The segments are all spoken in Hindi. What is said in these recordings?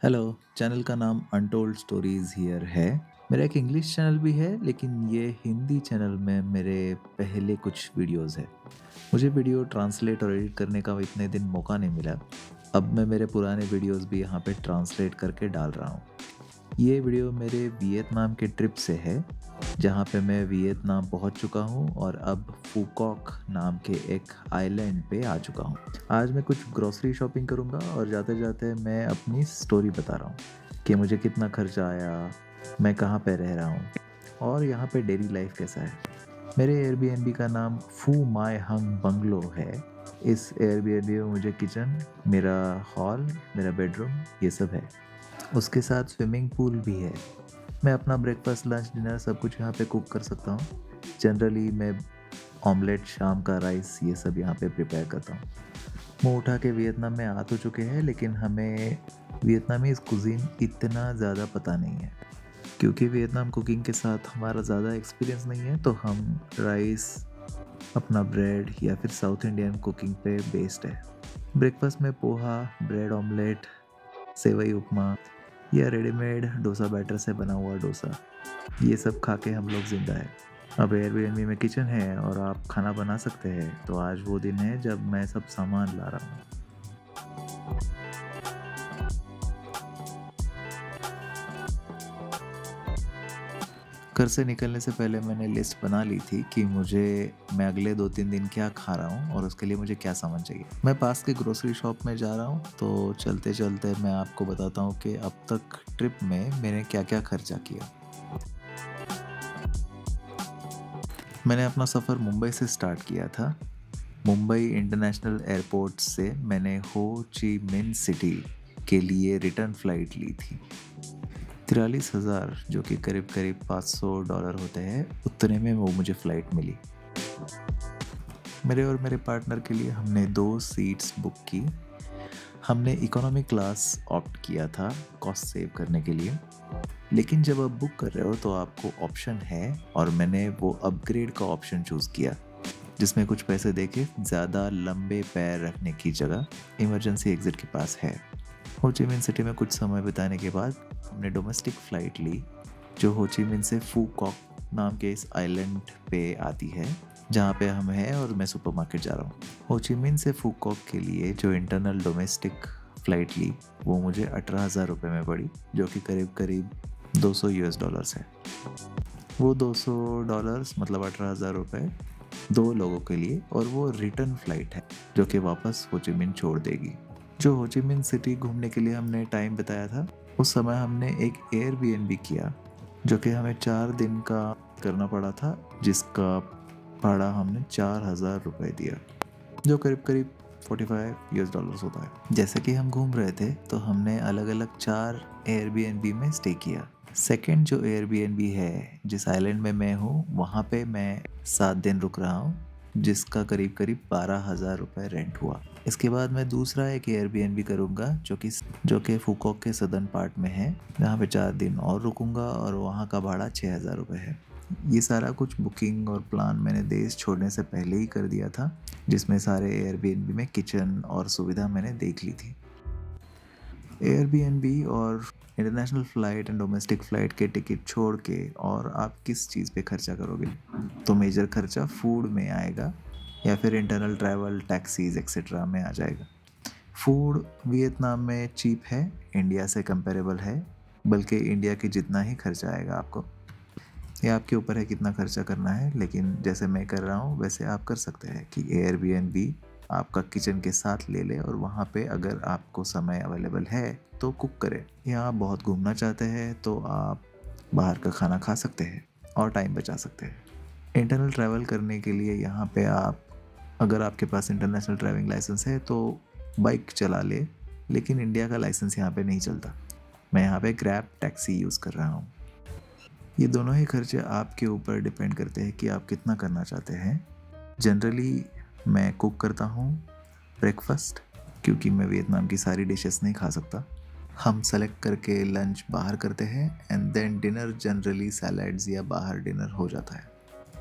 हेलो, चैनल का नाम अनटोल्ड स्टोरीज़ हियर है। मेरा एक इंग्लिश चैनल भी है, लेकिन ये हिंदी चैनल में मेरे पहले कुछ वीडियोज़ हैं। मुझे वीडियो ट्रांसलेट और एडिट करने का इतने दिन मौका नहीं मिला। अब मैं मेरे पुराने वीडियोज़ भी यहाँ पे ट्रांसलेट करके डाल रहा हूँ। ये वीडियो मेरे वियतनाम के ट्रिप से है, जहाँ पे मैं वियतनाम पहुँच चुका हूँ और अब फूकॉक नाम के एक आइलैंड पे आ चुका हूँ। आज मैं कुछ ग्रोसरी शॉपिंग करूँगा और जाते-जाते मैं अपनी स्टोरी बता रहा हूँ कि मुझे कितना खर्चा आया, मैं कहाँ पे रह रहा हूँ और यहाँ पे डेली लाइफ कैसा है। मेरे एयरबीएनबी का नाम फू माय हंग बंगलो है। इस एयरबीएनबी में मुझे किचन, मेरा हॉल, मेरा बेडरूम ये सब है। उसके साथ स्विमिंग पूल भी है। मैं अपना ब्रेकफ़ास्ट, लंच, डिनर सब कुछ यहाँ पे कुक कर सकता हूँ। जनरली मैं ऑमलेट, शाम का राइस ये सब यहाँ पे प्रिपेयर करता हूँ। मुँह उठा के वियतनाम में आ तो चुके हैं, लेकिन हमें वियतनामीज़ कुज़ीन इतना ज़्यादा पता नहीं है। क्योंकि वियतनाम कुकिंग के साथ हमारा ज़्यादा एक्सपीरियंस नहीं है, तो हम राइस, अपना ब्रेड या फिर साउथ इंडियन कुकिंग पे बेस्ड है। ब्रेकफ़ास्ट में पोहा, ब्रेड ऑमलेट, सेवई उपमा या रेडीमेड डोसा बैटर से बना हुआ डोसा, ये सब खा के हम लोग ज़िंदा हैं। अब एयरबीएनबी में किचन है और आप खाना बना सकते हैं, तो आज वो दिन है जब मैं सब सामान ला रहा हूँ। घर से निकलने से पहले मैंने लिस्ट बना ली थी कि मैं अगले 2-3 दिन क्या खा रहा हूँ और उसके लिए मुझे क्या सामान चाहिए। मैं पास के ग्रोसरी शॉप में जा रहा हूँ, तो चलते-चलते मैं आपको बताता हूँ कि अब तक ट्रिप में मैंने क्या-क्या खर्चा किया। मैंने अपना सफ़र मुंबई से स्टार्ट किया था। मुंबई इंटरनेशनल एयरपोर्ट से मैंने हो ची मिन्ह सिटी के लिए रिटर्न फ़्लाइट ली थी। 43,000 जो कि करीब-करीब $500 होते हैं, उतने में वो मुझे फ़्लाइट मिली। मेरे और मेरे पार्टनर के लिए हमने 2 सीट्स बुक की। हमने इकोनॉमी क्लास ऑप्ट किया था कॉस्ट सेव करने के लिए। लेकिन जब आप बुक कर रहे हो तो आपको ऑप्शन है और मैंने वो अपग्रेड का ऑप्शन चूज़ किया, जिसमें कुछ पैसे देके ज़्यादा लंबे पैर रखने की जगह इमरजेंसी एग्ज़िट के पास है। हो ची मिन्ह सिटी में कुछ समय बिताने के बाद हमने डोमेस्टिक फ़्लाइट ली, जो हो ची मिन्ह से फू कॉक नाम के इस आइलैंड पे आती है, जहाँ पे हम हैं और मैं सुपरमार्केट जा रहा हूँ। हो ची मिन्ह से फू कॉक के लिए जो इंटरनल डोमेस्टिक फ़्लाइट ली, वो मुझे 18,000 रुपए में पड़ी, जो कि करीब-करीब $200 है। वो $200 मतलब 18,000 रुपए 2 लोगों के लिए, और वो रिटर्न फ़्लाइट है, जो कि वापस हो ची मिन्ह छोड़ देगी। जो हो ची मिन्ह सिटी घूमने के लिए हमने टाइम बिताया था, उस समय हमने एक एयरबीएनबी किया, जो कि हमें 4 दिन का करना पड़ा था, जिसका भाड़ा हमने $4,000 दिया, जो करीब-करीब $45 होता है। जैसे कि हम घूम रहे थे, तो हमने अलग-अलग 4 एयरबीएनबी में स्टे किया। सेकंड जो एयरबीएनबी है, जिस आइलैंड में मैं हूँ, वहाँ पे मैं 7 दिन रुक रहा हूँ, जिसका करीब-करीब $12,000 रेंट हुआ। इसके बाद मैं दूसरा एक एयरबीएनबी करूँगा, जो कि फूकॉक के सदर्न पार्ट में है, जहाँ पे 4 दिन और रुकूँगा और वहाँ का भाड़ा $6,000 है। ये सारा कुछ बुकिंग और प्लान मैंने देश छोड़ने से पहले ही कर दिया था, जिसमें सारे एयरबीएनबी में किचन और सुविधा मैंने देख ली थी। एयरबीएनबी और international flight and domestic flight के टिकट छोड़ के और आप किस चीज़ पे खर्चा करोगे? तो मेजर खर्चा फूड में आएगा या फिर इंटरनल ट्रैवल, टैक्सीज़ एक्सेट्रा में आ जाएगा। फूड वियतनाम में चीप है, इंडिया से कंपेरेबल है, बल्कि इंडिया के जितना ही खर्चा आएगा आपको। ये आपके ऊपर है कितना खर्चा करना है, लेकिन जैसे मैं कर रहा हूँ वैसे आप कर सकते हैं कि एयरबीएनबी आपका किचन के साथ ले ले और वहाँ पे अगर आपको समय अवेलेबल है तो कुक करें। या आप बहुत घूमना चाहते हैं तो आप बाहर का खाना खा सकते हैं और टाइम बचा सकते हैं। इंटरनल ट्रैवल करने के लिए यहाँ पे आप, अगर आपके पास इंटरनेशनल ड्राइविंग लाइसेंस है तो बाइक चला ले, लेकिन इंडिया का लाइसेंस यहाँ पे नहीं चलता। मैं यहाँ पे ग्रैब टैक्सी यूज़ कर रहा हूँ। ये दोनों ही खर्चे आपके ऊपर डिपेंड करते हैं कि आप कितना करना चाहते हैं। जनरली मैं कुक करता हूँ ब्रेकफास्ट, क्योंकि मैं वियतनाम की सारी डिशेस नहीं खा सकता। हम सेलेक्ट करके लंच बाहर करते हैं and then dinner generally salads या बाहर डिनर हो जाता है।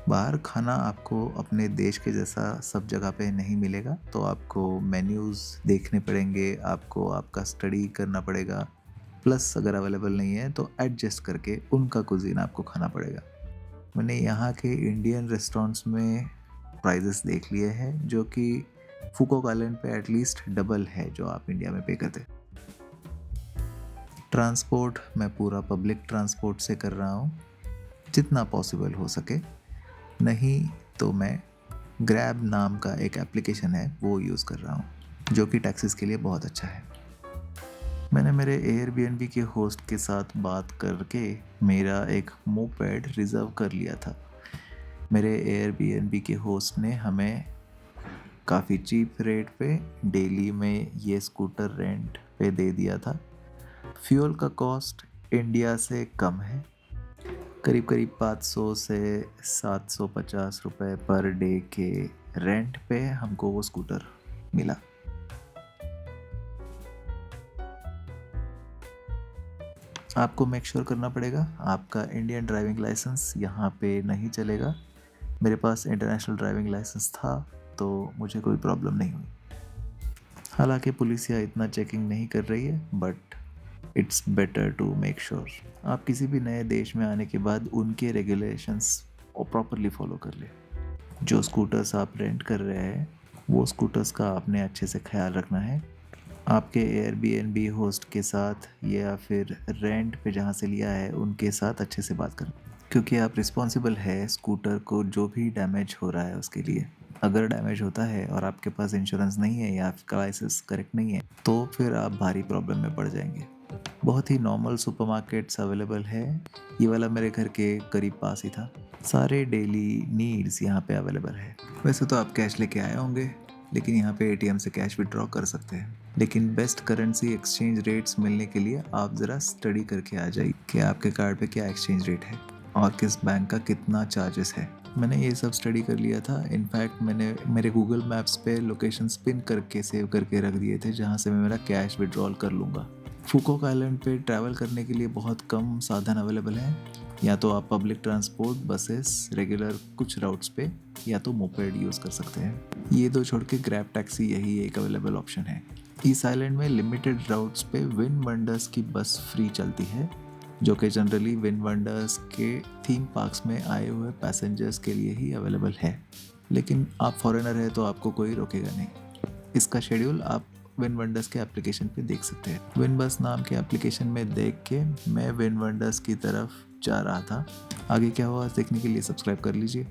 बाहर खाना आपको अपने देश के जैसा सब जगह पे नहीं मिलेगा, तो आपको मेन्यूज़ देखने पड़ेंगे, आपको आपका स्टडी करना पड़ेगा प्लस अगर अवेलेबल नहीं है तो एडजस्ट करके उनका कुज़ीन आपको खाना पड़ेगा। मैंने यहाँ के इंडियन रेस्टोरेंट्स में प्राइसेस देख लिए हैं जो कि फूकॉक आइलैंड पे एटलीस्ट डबल है जो आप इंडिया में पे करते। ट्रांसपोर्ट मैं पूरा पब्लिक ट्रांसपोर्ट से कर रहा हूँ जितना पॉसिबल हो सके, नहीं तो मैं ग्रैब नाम का एक एप्लीकेशन है वो यूज़ कर रहा हूँ जो कि टैक्सीज के लिए बहुत अच्छा है। मैंने मेरे एयरबीएनबी के होस्ट के साथ बात करके मेरा एक मोपेड रिज़र्व कर लिया था। मेरे एयरबीएनबी के होस्ट ने हमें काफ़ी चीप रेट पे डेली में ये स्कूटर रेंट पे दे दिया था। फ्यूल का कॉस्ट इंडिया से कम है, करीब करीब 500 से 750 रुपए पर डे के रेंट पे हमको वो स्कूटर मिला। आपको मेक श्योर करना पड़ेगा आपका इंडियन ड्राइविंग लाइसेंस यहाँ पे नहीं चलेगा। मेरे पास इंटरनेशनल ड्राइविंग लाइसेंस था तो मुझे कोई प्रॉब्लम नहीं हुई। हालांकि पुलिस यहाँ इतना चेकिंग नहीं कर रही है but it's better to make sure आप किसी भी नए देश में आने के बाद उनके रेगुलेशंस प्रॉपरली फॉलो कर ले। जो स्कूटर्स आप रेंट कर रहे हैं वो स्कूटर्स का आपने अच्छे से ख्याल रखना है। आपके एयरबीएनबी होस्ट के साथ या फिर रेंट पे जहाँ से लिया है उनके साथ अच्छे से बात करें क्योंकि आप रिस्पॉन्सिबल है स्कूटर को जो भी डैमेज हो रहा है उसके लिए। अगर डैमेज होता है और आपके पास इंश्योरेंस नहीं है या आपका लाइसेंस करेक्ट नहीं है तो फिर आप भारी प्रॉब्लम में पड़ जाएंगे। बहुत ही नॉर्मल सुपरमार्केट्स अवेलेबल है, ये वाला मेरे घर के करीब पास ही था। सारे डेली नीड्स यहाँ पे अवेलेबल है। वैसे तो आप कैश लेके आए होंगे लेकिन यहाँ पे एटीएम से कैश विड्रॉ कर सकते हैं, लेकिन बेस्ट करेंसी एक्सचेंज रेट्स मिलने के लिए आप ज़रा स्टडी करके आ जाइए कि आपके कार्ड पे क्या एक्सचेंज रेट है और किस बैंक का कितना चार्जेस है। मैंने ये सब स्टडी कर लिया था। इनफैक्ट मैंने मेरे गूगल मैप्स पे लोकेशन पिन करके सेव करके रख दिए थे जहाँ से मैं मेरा कैश विड्रॉल कर लूँगा। फूकॉक आइलैंड पे ट्रैवल करने के लिए बहुत कम साधन अवेलेबल हैं, या तो आप पब्लिक ट्रांसपोर्ट, बसेस, रेगुलर कुछ राउट्स पे या तो मोपेड यूज़ कर सकते हैं। ये दो छोड़ के ग्रैब टैक्सी यही एक अवेलेबल ऑप्शन है। इस आइलैंड में लिमिटेड राउट्स पे विंड वंडर्स की बस फ्री चलती है जो कि जनरली विंड वंडर्स के थीम पार्क्स में आए हुए पैसेंजर्स के लिए ही अवेलेबल है, लेकिन आप फॉरेनर है तो आपको कोई रोकेगा नहीं। इसका शेड्यूल आप विंड वंडर्स के एप्लीकेशन पे देख सकते हैं। विंड बस नाम के एप्लीकेशन में देख के मैं विंड वंडर्स की तरफ जा रहा था। आगे क्या हुआ देखने के लिए सब्सक्राइब कर लीजिए।